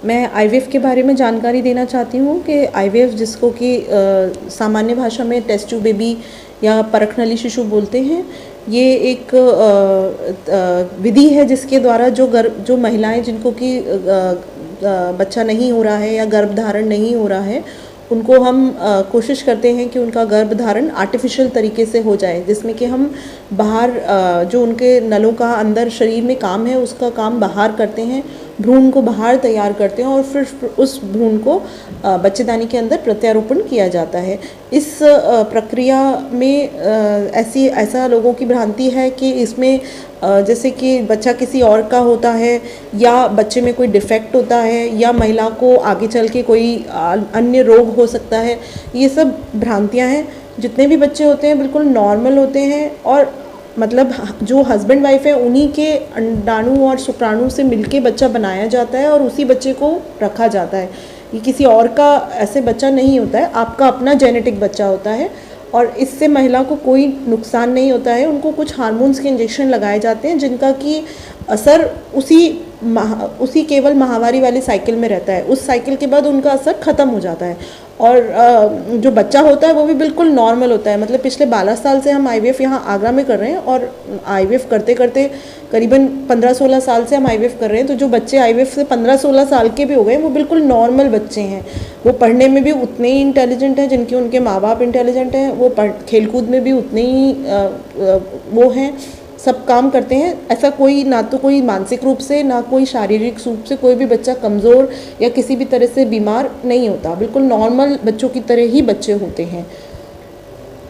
मैं आईवीएफ के बारे में जानकारी देना चाहती हूँ कि आईवीएफ जिसको कि सामान्य भाषा में टेस्ट ट्यूब बेबी या परखनली शिशु बोलते हैं, ये एक विधि है जिसके द्वारा जो महिलाएं जिनको कि बच्चा नहीं हो रहा है या गर्भधारण नहीं हो रहा है, उनको हम कोशिश करते हैं कि उनका गर्भधारण आर्टिफिशियल तरीके से हो जाए, जिसमें कि हम बाहर जो उनके नलों का अंदर शरीर में काम है उसका काम बाहर करते हैं, भ्रूण को बाहर तैयार करते हैं और फिर उस भ्रूण को बच्चेदानी के अंदर प्रत्यारोपण किया जाता है। इस प्रक्रिया में ऐसा लोगों की भ्रांति है कि इसमें जैसे कि बच्चा किसी और का होता है या बच्चे में कोई डिफेक्ट होता है या महिला को आगे चल के कोई अन्य रोग हो सकता है। ये सब भ्रांतियाँ हैं। जितने भी बच्चे होते हैं बिल्कुल नॉर्मल होते हैं और मतलब जो हस्बैंड वाइफ है उन्हीं के अंडाणु और शुक्राणु से मिलके बच्चा बनाया जाता है और उसी बच्चे को रखा जाता है। ये किसी और का ऐसे बच्चा नहीं होता है, आपका अपना जेनेटिक बच्चा होता है और इससे महिला को कोई नुकसान नहीं होता है। उनको कुछ हार्मोन्स के इंजेक्शन लगाए जाते हैं जिनका कि असर उसी केवल माहवारी वाली साइकिल में रहता है। उस साइकिल के बाद उनका असर ख़त्म हो जाता है और जो बच्चा होता है वो भी बिल्कुल नॉर्मल होता है। मतलब पिछले 12 साल से हम आईवीएफ यहाँ आगरा में कर रहे हैं और आईवीएफ करते करते करीबन 15-16 साल से हम आईवीएफ कर रहे हैं। तो जो बच्चे आईवीएफ से 15-16 साल के भी हो गए वो बिल्कुल नॉर्मल बच्चे हैं। वो पढ़ने में भी उतने ही इंटेलिजेंट हैं जिनके उनके माँ बाप इंटेलिजेंट हैं। वो खेलकूद में भी उतने ही वो हैं, सब काम करते हैं। ऐसा कोई ना तो कोई मानसिक रूप से ना कोई शारीरिक रूप से कोई भी बच्चा कमज़ोर या किसी भी तरह से बीमार नहीं होता। बिल्कुल नॉर्मल बच्चों की तरह ही बच्चे होते हैं।